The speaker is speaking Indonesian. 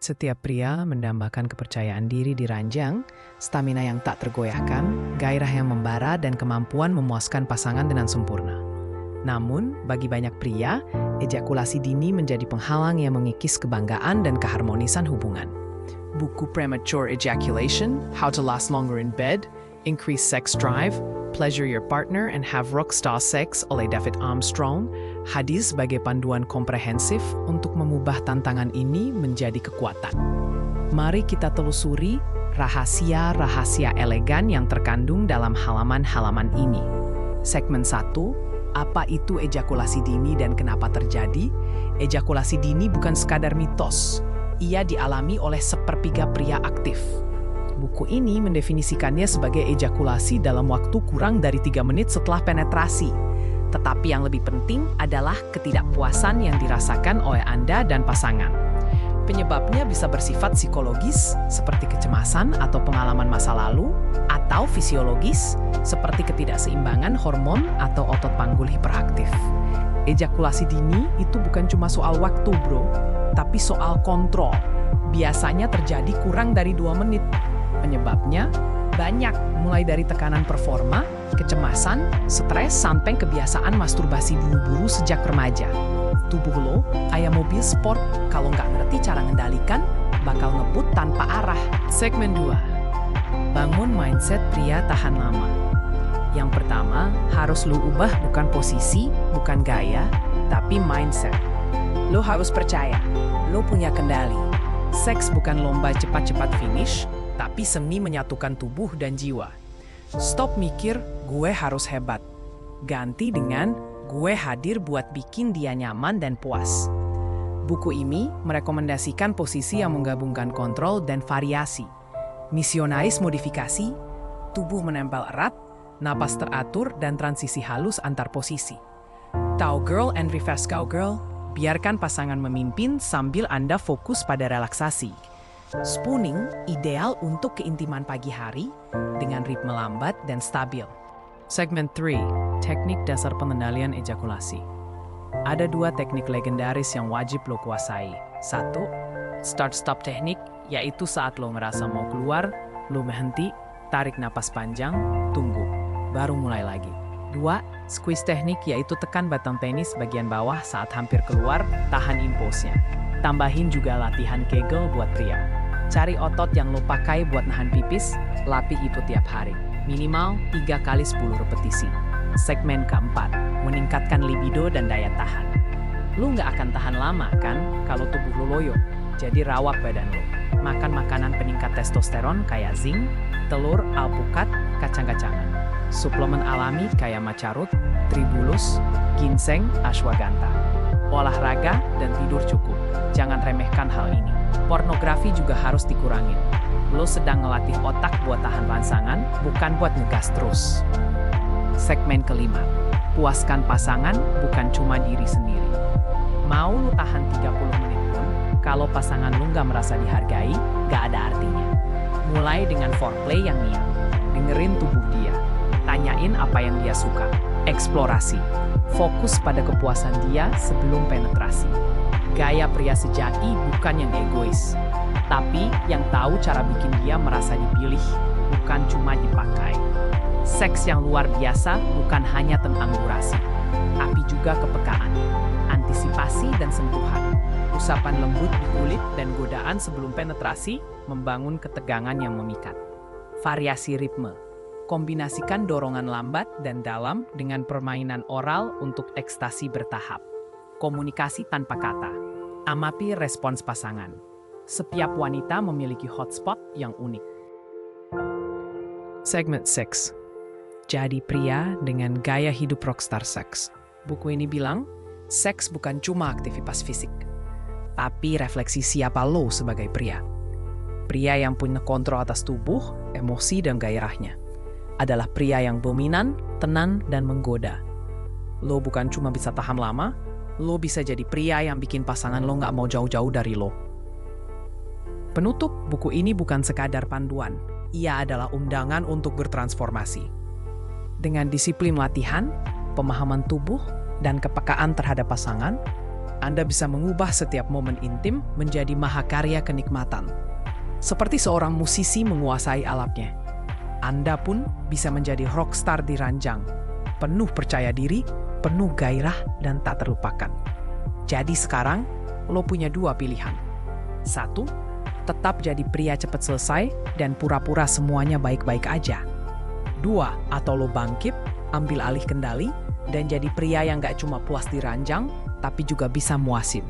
Setiap pria mendambakan kepercayaan diri di ranjang, stamina yang tak tergoyahkan, gairah yang membara, dan kemampuan memuaskan pasangan dengan sempurna. Namun, bagi banyak pria, ejakulasi dini menjadi penghalang yang mengikis kebanggaan dan keharmonisan hubungan. Buku Premature Ejaculation, How to Last Longer in Bed, Increase Sex Drive, Pleasure Your Partner and Have Rockstar Sex oleh David Armstrong, hadir sebagai panduan komprehensif untuk mengubah tantangan ini menjadi kekuatan. Mari kita telusuri rahasia-rahasia elegan yang terkandung dalam halaman-halaman ini. Segmen 1, apa itu ejakulasi dini dan kenapa terjadi? Ejakulasi dini bukan sekadar mitos. Ia dialami oleh sepertiga pria aktif. Buku ini mendefinisikannya sebagai ejakulasi dalam waktu kurang dari 3 menit setelah penetrasi. Tetapi yang lebih penting adalah ketidakpuasan yang dirasakan oleh Anda dan pasangan. Penyebabnya bisa bersifat psikologis, seperti kecemasan atau pengalaman masa lalu, atau fisiologis, seperti ketidakseimbangan hormon atau otot panggul hiperaktif. Ejakulasi dini itu bukan cuma soal waktu, bro, tapi soal kontrol. Biasanya terjadi kurang dari 2 menit. Penyebabnya banyak, mulai dari tekanan performa, kecemasan, stres, sampai kebiasaan masturbasi buru-buru sejak remaja. Tubuh lo, kayak mobil sport, kalau nggak ngerti cara ngendalikan, bakal ngebut tanpa arah. Segmen 2. Bangun mindset pria tahan lama. Yang pertama, harus lo ubah bukan posisi, bukan gaya, tapi mindset. Lo harus percaya, lo punya kendali. Seks bukan lomba cepat-cepat finish, tapi seni menyatukan tubuh dan jiwa. Stop mikir, gue harus hebat. Ganti dengan, gue hadir buat bikin dia nyaman dan puas. Buku ini merekomendasikan posisi yang menggabungkan kontrol dan variasi. Misionaris modifikasi, tubuh menempel erat, napas teratur, dan transisi halus antar posisi. Cowgirl and reverse cowgirl, biarkan pasangan memimpin sambil Anda fokus pada relaksasi. Spooning ideal untuk keintiman pagi hari dengan ritme lambat dan stabil. Segmen 3, teknik dasar pengendalian ejakulasi. Ada 2 teknik legendaris yang wajib lo kuasai. 1, start-stop teknik, yaitu saat lo ngerasa mau keluar, lo berhenti, tarik napas panjang, tunggu, baru mulai lagi. 2, squeeze teknik, yaitu tekan batang penis bagian bawah saat hampir keluar, tahan impulsnya. Tambahin juga latihan Kegel buat pria. Cari otot yang lo pakai buat nahan pipis, latih itu tiap hari. Minimal 3 kali 10 repetisi. Segmen keempat, meningkatkan libido dan daya tahan. Lo nggak akan tahan lama kan kalau tubuh lo loyo, jadi rawat badan lo. Makan makanan peningkat testosteron kayak zinc, telur, alpukat, kacang-kacangan. Suplemen alami kayak macarut, tribulus, ginseng, ashwagandha. Olahraga dan tidur cukup. Jangan remehkan hal ini. Pornografi juga harus dikurangin. Lo sedang ngelatih otak buat tahan rangsangan, bukan buat ngegas terus. Segmen kelima, puaskan pasangan, bukan cuma diri sendiri. Mau lo tahan 30 menit pun, kalau pasangan lo nggak merasa dihargai, nggak ada artinya. Mulai dengan foreplay yang niat. Dengerin tubuh dia. Tanyain apa yang dia suka. Eksplorasi. Fokus pada kepuasan dia sebelum penetrasi. Gaya pria sejati bukan yang egois, tapi yang tahu cara bikin dia merasa dipilih, bukan cuma dipakai. Seks yang luar biasa bukan hanya tentang durasi, tapi juga kepekaan, antisipasi dan sentuhan. Usapan lembut di kulit dan godaan sebelum penetrasi membangun ketegangan yang memikat. Variasi ritme. Kombinasikan dorongan lambat dan dalam dengan permainan oral untuk ekstasi bertahap. Komunikasi tanpa kata. Amati respons pasangan. Setiap wanita memiliki hotspot yang unik. Segmen 6. Jadi pria dengan gaya hidup rockstar seks. Buku ini bilang, seks bukan cuma aktivitas fisik, tapi refleksi siapa lo sebagai pria. Pria yang punya kontrol atas tubuh, emosi, dan gairahnya. Adalah pria yang dominan, tenang, dan menggoda. Lo bukan cuma bisa tahan lama, lo bisa jadi pria yang bikin pasangan lo nggak mau jauh-jauh dari lo. Penutup, buku ini bukan sekadar panduan. Ia adalah undangan untuk bertransformasi. Dengan disiplin latihan, pemahaman tubuh, dan kepekaan terhadap pasangan, Anda bisa mengubah setiap momen intim menjadi mahakarya kenikmatan. Seperti seorang musisi menguasai alatnya. Anda pun bisa menjadi rockstar di ranjang. Penuh percaya diri, penuh gairah, dan tak terlupakan. Jadi sekarang, lo punya dua pilihan. Satu, tetap jadi pria cepat selesai dan pura-pura semuanya baik-baik aja. Dua, atau lo bangkit, ambil alih kendali, dan jadi pria yang gak cuma puas di ranjang, tapi juga bisa muasin.